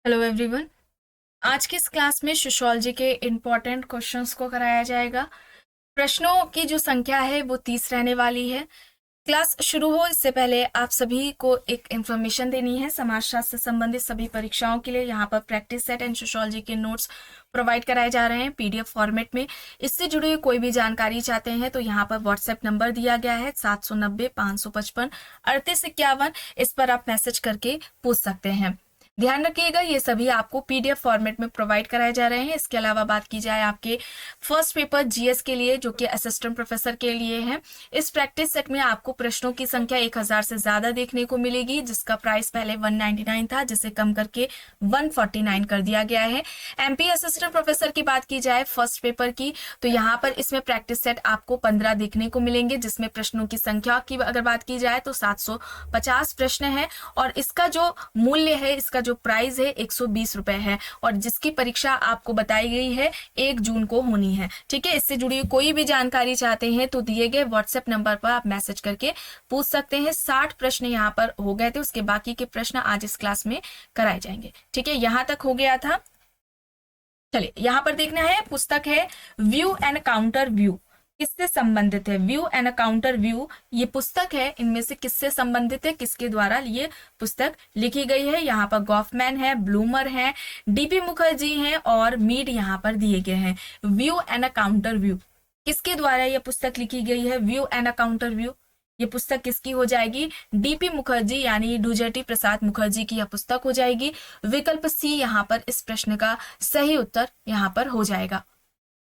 Hello everyone. आज की इस क्लास में सोशियोलॉजी के इम्पोर्टेंट क्वेश्चंस को कराया जाएगा। प्रश्नों की जो संख्या है वो 30 रहने वाली है। क्लास शुरू हो इससे पहले आप सभी को एक इन्फॉर्मेशन देनी है। समाजशास्त्र से संबंधित सभी परीक्षाओं के लिए यहाँ पर प्रैक्टिस सेट एंड सोशियोलॉजी के नोट्स प्रोवाइड कराए जा रहे हैं पीडीएफ फॉर्मेट में। इससे जुड़ी हुई कोई भी जानकारी चाहते हैं तो यहाँ पर व्हाट्सएप नंबर दिया गया है 790-555-3851। इस पर आप मैसेज करके पूछ सकते हैं। ध्यान रखिएगा ये सभी आपको पीडीएफ फॉर्मेट में प्रोवाइड कराए जा रहे हैं। इसके अलावा बात की जाए आपके फर्स्ट पेपर जीएस के लिए जो कि असिस्टेंट प्रोफेसर के लिए है, इस प्रैक्टिस सेट में आपको प्रश्नों की संख्या 1000 से ज्यादा देखने को मिलेगी, जिसका प्राइस पहले 199 था जिसे कम करके 149 कर दिया गया है। एमपी असिस्टेंट प्रोफेसर की बात की जाए फर्स्ट पेपर की तो यहाँ पर इसमें प्रैक्टिस सेट आपको 15 देखने को मिलेंगे, जिसमें प्रश्नों की संख्या की अगर बात की जाए तो 750 प्रश्न है और इसका जो मूल्य है, इसका जो प्राइस है 120 रुपए है और जिसकी परीक्षा आपको बताई गई है 1 जून को होनी है। ठीक है, इससे जुड़ी कोई भी जानकारी चाहते हैं तो दिए गए व्हाट्सएप नंबर पर आप मैसेज करके पूछ सकते हैं। 60 प्रश्न यहाँ पर हो गए थे, उसके बाकी के प्रश्न आज इस क्लास में कराए जाएंगे। ठीक है, यहां तक हो गया था। चलिए यहां पर देखना है, पुस्तक है व्यू एंड काउंटर व्यू। किससे संबंधित है? व्यू एंड काउंटर व्यू ये पुस्तक है, इनमें से किससे संबंधित है, किसके द्वारा ये पुस्तक लिखी गई है? यहाँ पर गॉफमैन है, ब्लूमर है, डीपी मुखर्जी हैं और मीड यहाँ पर दिए गए हैं। व्यू एंड काउंटर व्यू किसके द्वारा यह पुस्तक लिखी गई है? व्यू एंड काउंटर व्यू ये पुस्तक किसकी हो जाएगी? डीपी मुखर्जी यानी डुजर्टी प्रसाद मुखर्जी की यह पुस्तक हो जाएगी। विकल्प सी यहाँ पर इस प्रश्न का सही उत्तर यहाँ पर हो जाएगा।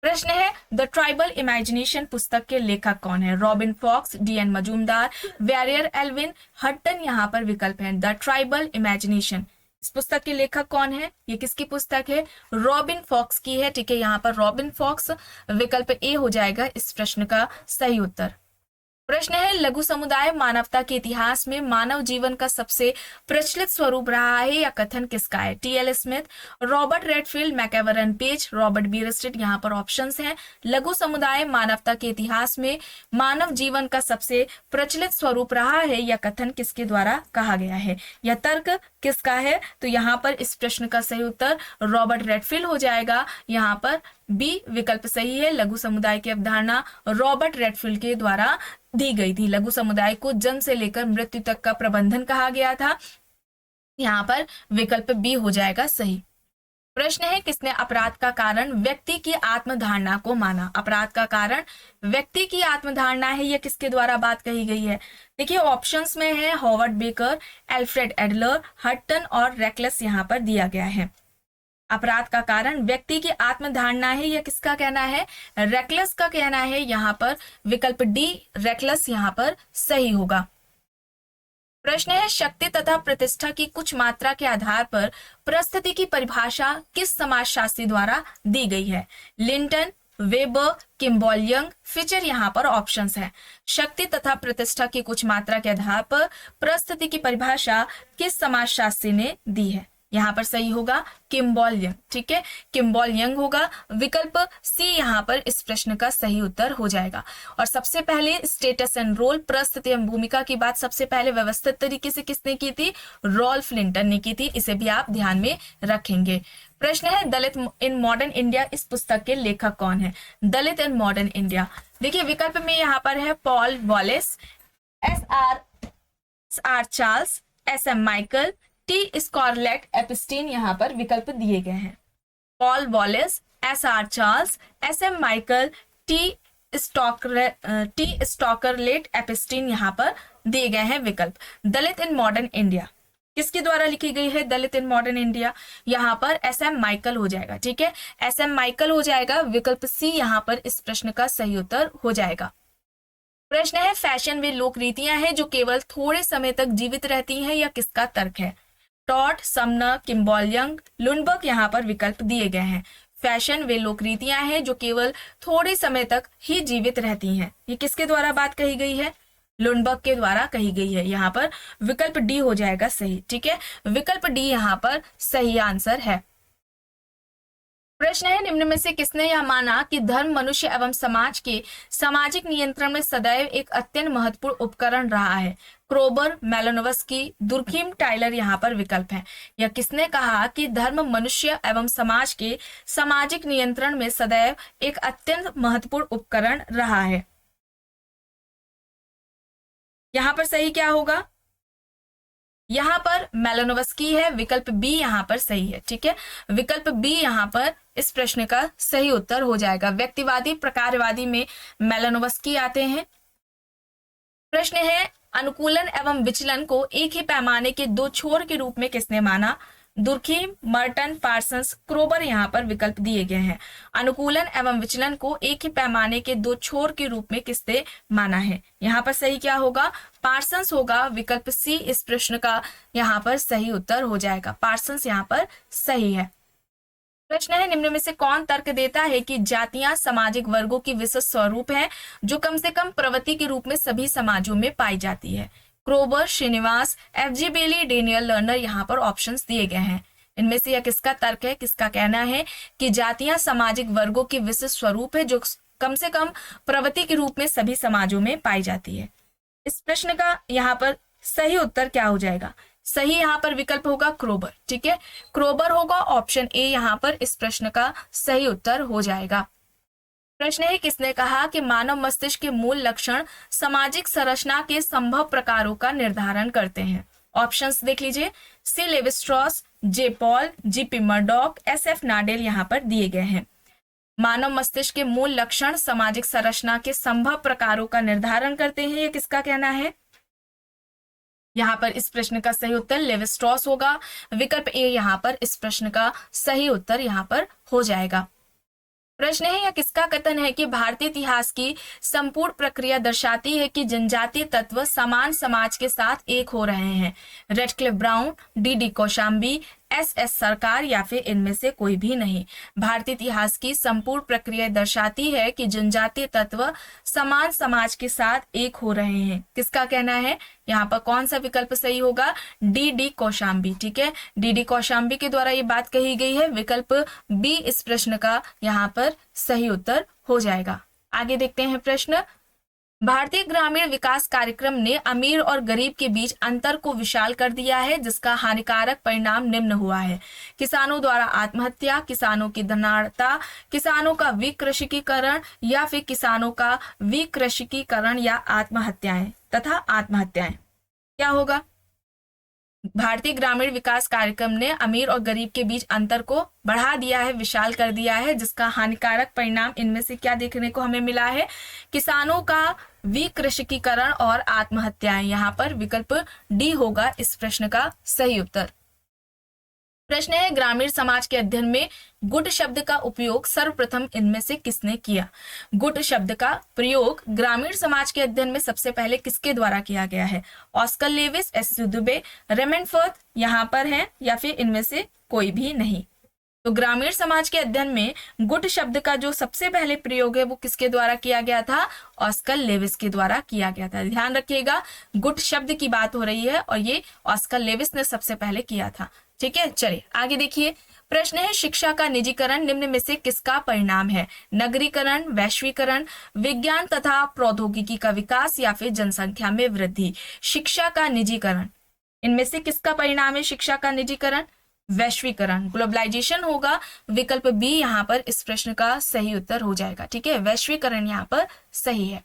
प्रश्न है द ट्राइबल इमेजिनेशन पुस्तक के लेखक कौन है? Robin Fox, D N Majumdar, Verrier Elwin, Hutton यहाँ पर विकल्प है। द ट्राइबल इमेजिनेशन इस पुस्तक के लेखक कौन है? ये किसकी पुस्तक है? रॉबिन फॉक्स की है। ठीक है, यहाँ पर रॉबिन फॉक्स विकल्प ए हो जाएगा इस प्रश्न का सही उत्तर। प्रश्न है लघु समुदाय मानवता के इतिहास में मानव जीवन का सबसे प्रचलित स्वरूप रहा है या कथन किसका है? T L Smith, Robert Redfield, MacIver Page, Robert Bierstedt यहाँ पर ऑप्शंस हैं। लघु समुदाय मानवता के इतिहास में मानव जीवन का सबसे प्रचलित स्वरूप रहा है या कथन किसके द्वारा कहा गया है? यह तर्क किसका है? तो यहाँ पर इस प्रश्न का सही उत्तर रॉबर्ट रेडफील्ड हो जाएगा। यहाँ पर बी विकल्प सही है। लघु समुदाय की अवधारणा रॉबर्ट रेडफील्ड के द्वारा दी गई थी। लघु समुदाय को जन्म से लेकर मृत्यु तक का प्रबंधन कहा गया था। यहाँ पर विकल्प बी हो जाएगा सही। प्रश्न है किसने अपराध का कारण व्यक्ति की आत्मधारणा को माना? अपराध का कारण व्यक्ति की आत्मधारणा है, यह किसके द्वारा बात कही गई है? देखिए ऑप्शंस में है Howard baker, Alfred Adler, Hutton और रेकलेस यहाँ पर दिया गया है। अपराध का कारण व्यक्ति की आत्मधारणा है, यह किसका कहना है? रेकलेस का कहना है। यहाँ पर विकल्प डी रेकलेस यहाँ पर सही होगा। प्रश्न है शक्ति तथा प्रतिष्ठा की कुछ मात्रा के आधार पर परिस्थिति की परिभाषा किस समाजशास्त्री द्वारा दी गई है? Linton, weber, Kimball young, feature यहाँ पर ऑप्शंस है। शक्ति तथा प्रतिष्ठा की कुछ मात्रा के आधार पर परिस्थिति की परिभाषा किस समाजशास्त्री ने दी है? यहाँ पर सही होगा किम्बॉल यंग। ठीक है, किम्बॉल यंग होगा। विकल्प सी यहाँ पर इस प्रश्न का सही उत्तर हो जाएगा। और सबसे पहले स्टेटस एंड रोल, परिस्थिति एवं भूमिका की बात सबसे पहले व्यवस्थित तरीके से किसने की थी? रॉल्फ लिंटन ने की थी। इसे भी आप ध्यान में रखेंगे। प्रश्न है दलित इन मॉडर्न इंडिया इस पुस्तक के लेखक कौन है? दलित इन मॉडर्न इंडिया देखिए विकल्प में यहाँ पर है Paul Wallace, S R Charles, S M Michael, T Scarlett Epstein यहाँ पर विकल्प दिए गए हैं। Paul Wallace, S R Charles, S M Michael, T Scarlett Epstein यहाँ पर दिए गए हैं विकल्प। दलित इन मॉडर्न इंडिया किसके द्वारा लिखी गई है? दलित इन मॉडर्न इंडिया यहाँ पर एस एम माइकल हो जाएगा। ठीक है, एस एम माइकल हो जाएगा। विकल्प सी यहाँ पर इस प्रश्न का सही उत्तर हो जाएगा। प्रश्न है फैशन वे लोक रीतियां हैं जो केवल थोड़े समय तक जीवित रहती हैं, या किसका तर्क है? टॉट, समनर, किम्बॉल यंग, लुनबर्ग यहाँ पर विकल्प दिए गए हैं। फैशन वे लोक रीतियां हैं जो केवल थोड़े समय तक ही जीवित रहती हैं, ये किसके द्वारा बात कही गई है? लुनबर्ग के द्वारा कही गई है। यहाँ पर विकल्प डी हो जाएगा सही। ठीक है, विकल्प डी यहाँ पर सही आंसर है। प्रश्न है, निम्न में से किसने यह माना कि धर्म मनुष्य एवं समाज के सामाजिक नियंत्रण में सदैव एक अत्यंत महत्वपूर्ण उपकरण रहा है? क्रोबर, मेलानोव्स्की, दुर्खीम, टाइलर यहाँ पर विकल्प है। यह किसने कहा कि धर्म मनुष्य एवं समाज के सामाजिक नियंत्रण में सदैव एक अत्यंत महत्वपूर्ण उपकरण रहा है? यहाँ पर सही क्या होगा? यहाँ पर मेलानोव्स्की है, विकल्प बी यहाँ पर सही है। ठीक है, विकल्प बी यहाँ पर इस प्रश्न का सही उत्तर हो जाएगा। व्यक्तिवादी प्रकारवादी में मेलानोव्स्की आते हैं। प्रश्न है, अनुकूलन एवं विचलन को एक ही पैमाने के दो छोर के रूप में किसने माना? दुर्खीम, मर्टन, पार्सन्स, क्रोबर यहाँ पर विकल्प दिए गए हैं। अनुकूलन एवं विचलन को एक ही पैमाने के दो छोर के रूप में किसने माना है? यहाँ पर सही क्या होगा? पार्सन्स होगा। विकल्प सी इस प्रश्न का यहाँ पर सही उत्तर हो जाएगा। पार्सन्स यहाँ पर सही है। प्रश्न है, निम्न में से कौन तर्क देता है कि जातियां सामाजिक वर्गों की विशिष्ट स्वरूप है जो कम से कम प्रवृत्ति के रूप में सभी समाजों में पाई जाती है? क्रोबर, श्रीनिवास, एफ.जी. बेली, डेनियल लर्नर यहाँ पर ऑप्शंस दिए गए हैं। इनमें से यह किसका तर्क है, किसका कहना है कि जातियां सामाजिक वर्गों की विशिष्ट स्वरूप है जो कम से कम प्रवृत्ति के रूप में सभी समाजों में पाई जाती है? इस प्रश्न का यहाँ पर सही उत्तर क्या हो जाएगा? सही यहाँ पर विकल्प होगा क्रोबर। ठीक है, क्रोबर होगा। ऑप्शन ए यहाँ पर इस प्रश्न का सही उत्तर हो जाएगा। प्रश्न है, किसने कहा कि मानव मस्तिष्क के मूल लक्षण सामाजिक संरचना के संभव प्रकारों का निर्धारण करते हैं? ऑप्शंस देख लीजिए। सी लेविस्ट्रॉस, जे पॉल, जी.पी. मर्डॉक, एस.एफ. नाडेल यहाँ पर दिए गए हैं। मानव मस्तिष्क के मूल लक्षण सामाजिक संरचना के संभव प्रकारों का निर्धारण करते हैं, ये किसका कहना है? यहाँ पर इस प्रश्न का सही उत्तर लेविस्ट्रॉस होगा। विकल्प ए यहाँ पर इस प्रश्न का सही उत्तर यहाँ पर हो जाएगा। प्रश्न है, यह किसका कथन है कि भारतीय इतिहास की संपूर्ण प्रक्रिया दर्शाती है कि जनजातीय तत्व समान समाज के साथ एक हो रहे हैं? Radcliffe Brown, D Kosambi, S Sarkar या फिर इनमें से कोई भी नहीं। भारतीय इतिहास की संपूर्ण प्रक्रिया दर्शाती है कि जनजातीय तत्व समान समाज के साथ एक हो रहे हैं। किसका कहना है? यहाँ पर कौन सा विकल्प सही होगा? डी कौशाम्बी। ठीक है, डी कौशाम्बी के द्वारा ये बात कही गई है। विकल्प बी इस प्रश्न का यहाँ पर सही उत्तर हो जाएगा। आगे देखते हैं प्रश्न। भारतीय ग्रामीण विकास कार्यक्रम ने अमीर और गरीब के बीच अंतर को विशाल कर दिया है, जिसका हानिकारक परिणाम निम्न हुआ है: किसानों द्वारा आत्महत्या, किसानों की धनाढ़ता, किसानों का विकृषिकीकरण या फिर किसानों का विकृषिकीकरण या आत्महत्याएं तथा आत्महत्याएं। क्या होगा? भारतीय ग्रामीण विकास कार्यक्रम ने अमीर और गरीब के बीच अंतर को बढ़ा दिया है, विशाल कर दिया है, जिसका हानिकारक परिणाम इनमें से क्या देखने को हमें मिला है? किसानों का विकृषिकीकरण और आत्महत्याएं। यहाँ पर विकल्प डी होगा इस प्रश्न का सही उत्तर। प्रश्न है, ग्रामीण समाज के अध्ययन में गुट शब्द का उपयोग सर्वप्रथम इनमें से किसने किया? गुट शब्द का प्रयोग ग्रामीण समाज के अध्ययन में सबसे पहले किसके द्वारा किया गया है? ऑस्कर लेविस, एस दुबे, रेमनफोर्ड यहाँ पर है या फिर इनमें से कोई भी नहीं? तो ग्रामीण समाज के अध्ययन में गुट शब्द का जो सबसे पहले प्रयोग है वो किसके द्वारा किया गया था? ऑस्कर लेविस के द्वारा किया गया था। ध्यान रखिएगा, गुट शब्द की बात हो रही है और ये ऑस्कर लेविस ने सबसे पहले किया था। ठीक है, चलिए आगे देखिए। प्रश्न है, शिक्षा का निजीकरण निम्न में से किसका परिणाम है? नगरीकरण, वैश्वीकरण, विज्ञान तथा प्रौद्योगिकी का विकास या फिर जनसंख्या में वृद्धि? शिक्षा का निजीकरण इनमें से किसका परिणाम है? शिक्षा का निजीकरण, वैश्वीकरण, ग्लोबलाइजेशन होगा। विकल्प बी यहाँ पर इस प्रश्न का सही उत्तर हो जाएगा। ठीक है, वैश्वीकरण यहाँ पर सही है।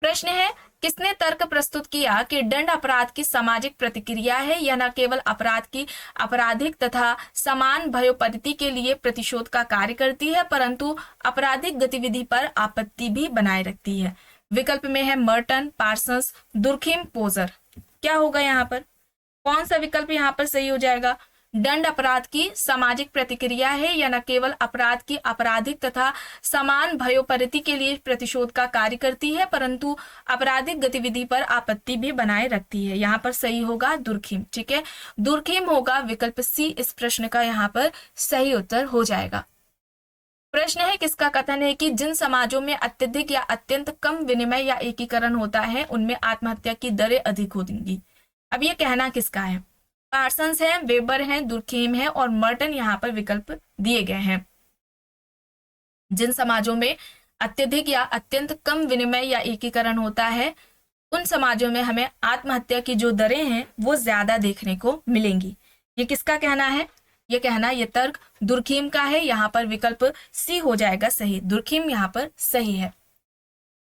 प्रश्न है, किसने तर्क प्रस्तुत किया कि दंड अपराध की सामाजिक प्रतिक्रिया है? यह न केवल अपराध की आपराधिक तथा समान भयोपद्धति के लिए प्रतिशोध का कार्य करती है, परंतु आपराधिक गतिविधि पर आपत्ति भी बनाए रखती है। विकल्प में है मर्टन, पार्सन्स, दुर्खीम, पोजर। क्या होगा यहाँ पर? कौन सा विकल्प यहाँ पर सही हो जाएगा? दंड अपराध की सामाजिक प्रतिक्रिया है या न केवल अपराध की आपराधिक तथा समान भयोपद्धति के लिए प्रतिशोध का कार्य करती है, परंतु आपराधिक गतिविधि पर आपत्ति भी बनाए रखती है। यहाँ पर सही होगा दुर्खीम। ठीक है, दुर्खीम होगा। विकल्प सी इस प्रश्न का यहाँ पर सही उत्तर हो जाएगा। प्रश्न है, किसका कथन है कि जिन समाजों में अत्यधिक या अत्यंत कम विनिमय या एकीकरण होता है उनमें आत्महत्या की दरें अधिक होंगी? अब ये कहना किसका है? पार्सन्स है, वेबर है, दुर्खीम है और मर्टन यहाँ पर विकल्प दिए गए हैं। जिन समाजों में अत्यधिक या अत्यंत कम विनिमय या एकीकरण होता है, उन समाजों में हमें आत्महत्या की जो दरें हैं वो ज्यादा देखने को मिलेंगी। ये किसका कहना है? ये तर्क दुर्खीम का है। यहाँ पर विकल्प सी हो जाएगा सही, दुर्खीम यहाँ पर सही है।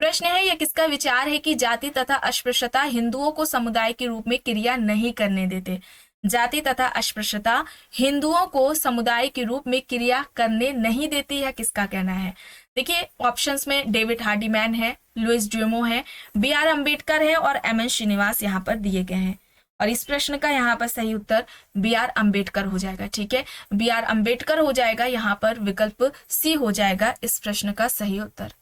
प्रश्न है, यह किसका विचार है कि जाति तथा अस्पृश्यता हिंदुओं को समुदाय के रूप में क्रिया नहीं करने देते? जाति तथा अस्पृश्यता हिंदुओं को समुदाय के रूप में क्रिया करने नहीं देती है, किसका कहना है? देखिए ऑप्शंस में डेविड हार्डीमैन है, लुइस ड्यूमो है, बी.आर. अम्बेडकर है और एम.एन. श्रीनिवास यहाँ पर दिए गए हैं। और इस प्रश्न का यहाँ पर सही उत्तर बी.आर. अम्बेडकर हो जाएगा। ठीक है, बी.आर. अम्बेडकर हो जाएगा, यहाँ पर विकल्प सी हो जाएगा इस प्रश्न का सही उत्तर।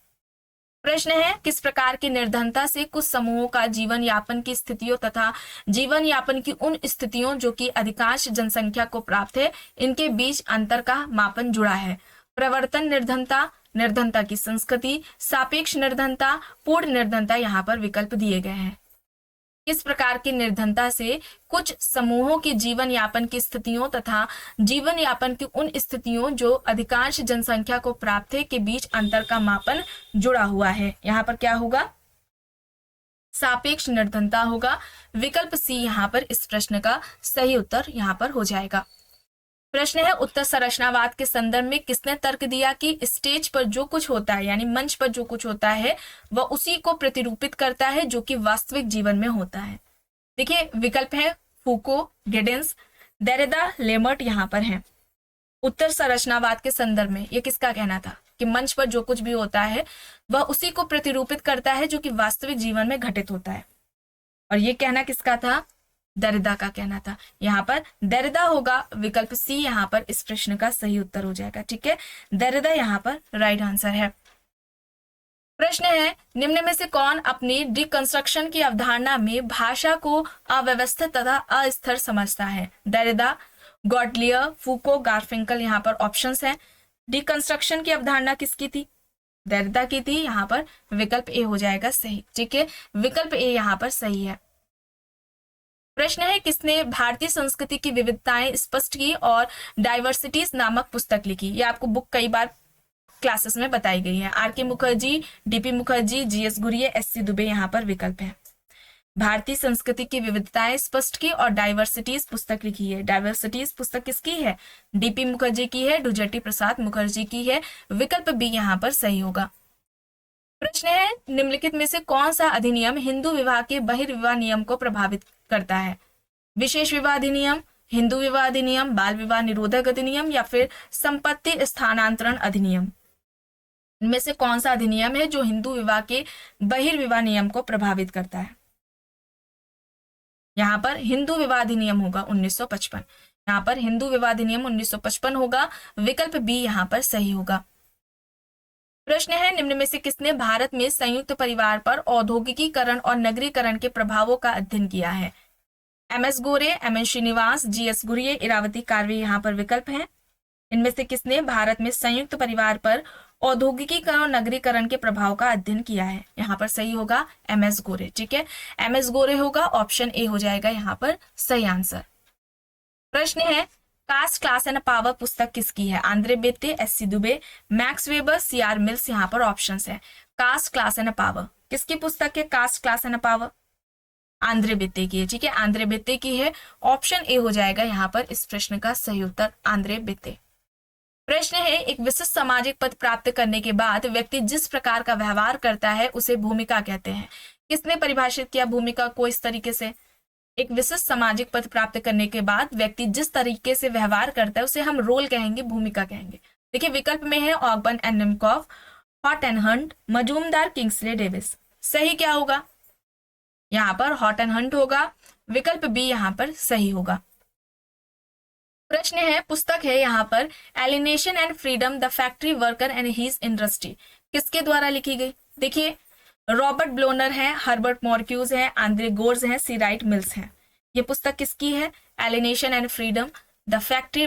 प्रश्न है, किस प्रकार की निर्धनता से कुछ समूहों का जीवन यापन की स्थितियों तथा जीवन यापन की उन स्थितियों जो कि अधिकांश जनसंख्या को प्राप्त है, इनके बीच अंतर का मापन जुड़ा है? प्रवर्तन निर्धनता, निर्धनता की संस्कृति, सापेक्ष निर्धनता, पूर्ण निर्धनता, यहाँ पर विकल्प दिए गए हैं। किस प्रकार की निर्धनता से कुछ समूहों की जीवन यापन की स्थितियों तथा जीवन यापन की उन स्थितियों जो अधिकांश जनसंख्या को प्राप्त है के बीच अंतर का मापन जुड़ा हुआ है? यहाँ पर क्या होगा? सापेक्ष निर्धनता होगा। विकल्प सी यहाँ पर इस प्रश्न का सही उत्तर यहाँ पर हो जाएगा। प्रश्न है, उत्तर संरचनावाद के संदर्भ में किसने तर्क दिया कि स्टेज पर जो कुछ होता है यानी मंच पर जो कुछ होता है वह उसी को प्रतिरूपित करता है जो कि वास्तविक जीवन में होता है? देखिए विकल्प है फूको, गिडिंस, देरेदा, लेमर्ट यहाँ पर है। उत्तर संरचनावाद के संदर्भ में ये किसका कहना था कि मंच पर जो कुछ भी होता है वह उसी को प्रतिरूपित करता है जो कि वास्तविक जीवन में घटित होता है? और ये कहना किसका था? दरिदा का कहना था। यहाँ पर दरिदा होगा, विकल्प सी यहाँ पर इस प्रश्न का सही उत्तर हो जाएगा। ठीक है, दरिदा यहाँ पर राइट आंसर है। प्रश्न है, निम्न में से कौन अपनी डिकंस्ट्रक्शन की अवधारणा में भाषा को अव्यवस्थित तथा अस्थिर समझता है? दरिदा, गॉडलियर, फूको, गारफिंकल, यहाँ पर ऑप्शंस हैं। डिकंस्ट्रक्शन की अवधारणा किसकी थी? दरिदा की थी। यहाँ पर विकल्प ए हो जाएगा सही। ठीक है, विकल्प ए यहाँ पर सही है। प्रश्न है, किसने भारतीय संस्कृति की विविधताएं स्पष्ट की और डाइवर्सिटीज नामक पुस्तक लिखी? ये आपको बुक कई बार क्लासेस में बताई गई है। आर के Mukherjee, DP Mukherjee, GS Ghurye, SC Dubey यहाँ पर विकल्प है। भारतीय संस्कृति की विविधताएं स्पष्ट की और डाइवर्सिटीज पुस्तक लिखी है। डाइवर्सिटीज पुस्तक किसकी है? डीपी मुखर्जी की है, डुजर्टी प्रसाद मुखर्जी की है। विकल्प बी यहाँ पर सही होगा। प्रश्न है, निम्नलिखित में से कौन सा अधिनियम हिंदू विवाह के बहिर्विवाह नियम को प्रभावित करता है? विशेष विवाह अधिनियम, हिंदू विवाह अधिनियम, बाल विवाह निरोधक अधिनियम या फिर संपत्ति स्थानांतरण अधिनियम? इनमें से कौन सा अधिनियम है जो हिंदू विवाह के बहिर्विवाह नियम को प्रभावित करता है? यहाँ पर हिंदू विवाह अधिनियम होगा 1955। यहाँ पर हिंदू विवाह अधिनियम 1955 होगा। विकल्प बी यहाँ पर सही होगा। प्रश्न है, निम्न में से किसने भारत में संयुक्त परिवार पर औद्योगिकीकरण और नगरीकरण के प्रभावों का अध्ययन किया है? एम.एस. गोरे, एम.एन. श्रीनिवास, जी.एस. गुरिये, इरावती कार्वे यहाँ पर विकल्प हैं। इनमें से किसने भारत में संयुक्त परिवार पर औद्योगिकीकरण और नगरीकरण के प्रभाव का अध्ययन किया है? यहाँ पर सही होगा एम.एस. गोरे। ठीक है, एम.एस. गोरे होगा, ऑप्शन ए हो जाएगा यहाँ पर सही आंसर। प्रश्न है, कास्ट, क्लास एंड पावर पुस्तक किसकी है? Andre Beteille, S C. Dube, Max Weber, C R. Mills, यहाँ पर ऑप्शंस है। कास्ट, क्लास एंड पावर किसकी पुस्तक है? Caste, class and power Andre Beteille की है। ठीक है, आंद्रे बेत्ते की है, ऑप्शन ए हो जाएगा यहाँ पर इस प्रश्न का सही उत्तर आंद्रे बेत्ते। प्रश्न है, एक विशिष्ट सामाजिक पद प्राप्त करने के बाद व्यक्ति जिस प्रकार का व्यवहार करता है उसे भूमिका कहते हैं। किसने परिभाषित किया भूमिका को इस तरीके से? एक विशिष्ट सामाजिक पद प्राप्त करने के बाद व्यक्ति जिस तरीके से व्यवहार करता है उसे हम रोल कहेंगे, भूमिका कहेंगे। देखिए विकल्प में है Ogburn and निमकॉफ, hot and Hunt, Majumdar, Kingsley Davis. सही क्या होगा? यहाँ पर हॉट एंड हंट होगा। विकल्प बी यहाँ पर सही होगा। प्रश्न है, पुस्तक है यहाँ पर alienation and freedom, the factory worker and his industry, किसके द्वारा लिखी गई? देखिए रॉबर्ट ब्लोनर है, हर्बर्ट मॉर्क्यूज है, आंद्रे गोर्स है, सी राइट मिल्स है। ये पुस्तक किसकी है? Alienation and freedom, the factory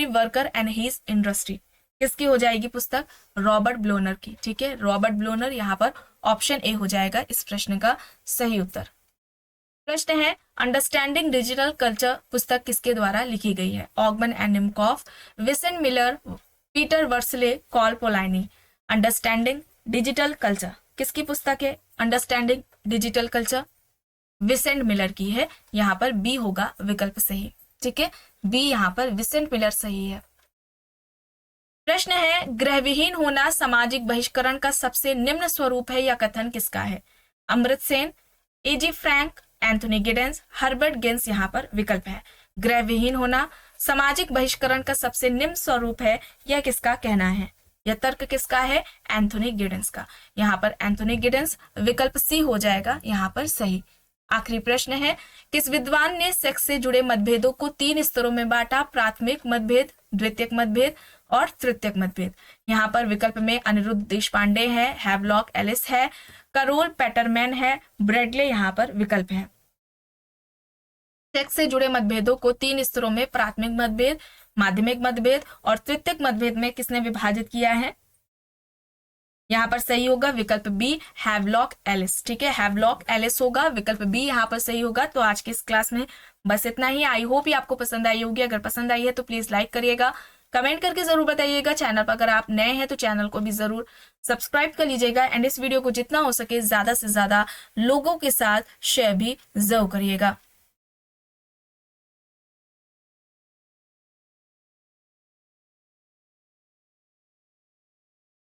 worker and his industry, किसकी हो जाएगी पुस्तक? रॉबर्ट ब्लोनर की। ठीक है, रॉबर्ट ब्लोनर, यहाँ पर ऑप्शन ए हो जाएगा इस प्रश्न का सही उत्तर। प्रश्न है, अंडरस्टैंडिंग डिजिटल कल्चर पुस्तक किसके द्वारा लिखी गई है? Ogburn and Nimkoff, Vincent Miller, Peter Worsley Karl Polanyi. Understanding digital culture किसकी पुस्तक है? Understanding digital culture Vincent Miller की है। यहाँ पर बी होगा विकल्प सही। ठीक है, बी यहाँ पर विसेंट मिलर सही है। प्रश्न है, गृहविहीन होना सामाजिक बहिष्करण का सबसे निम्न स्वरूप है, यह कथन किसका है? Amartya Sen, A G Frank, Anthony Giddens, Herbert Gans यहाँ पर विकल्प है। गृहविहीन होना सामाजिक बहिष्करण का सबसे निम्न स्वरूप है, यह किसका कहना है? यह तर्क किसका है? एंथोनी गिडेंस का। यहाँ पर एंथोनी गिडेंस विकल्प सी हो जाएगा यहाँ पर सही। आखिरी प्रश्न है, किस विद्वान ने सेक्स से जुड़े मतभेदों को 3 स्तरों में बांटा? प्राथमिक मतभेद, द्वितीयक मतभेद और तृतीयक मतभेद। यहाँ पर विकल्प में अनिरुद्ध देशपांडे है, हैवलॉक एलिस है, करोल पैटरमैन है, ब्रेडले यहाँ पर विकल्प है। सेक्स से जुड़े मतभेदों को 3 स्तरों में प्राथमिक मतभेद, माध्यमिक मतभेद और तृतीयक मतभेद में किसने विभाजित किया है? यहाँ पर सही होगा विकल्प बी, हैवलॉक एलिस। ठीक है, हैवलॉक एलिस होगा, विकल्प बी यहाँ पर सही होगा। तो आज की इस क्लास में बस इतना ही। आई होप ये आपको पसंद आई होगी। अगर पसंद आई है तो प्लीज लाइक करिएगा, कमेंट करके जरूर बताइएगा। चैनल पर अगर आप नए हैं तो चैनल को भी जरूर सब्सक्राइब कर लीजिएगा एंड इस वीडियो को जितना हो सके ज्यादा से ज्यादा लोगों के साथ शेयर भी जरूर करिएगा।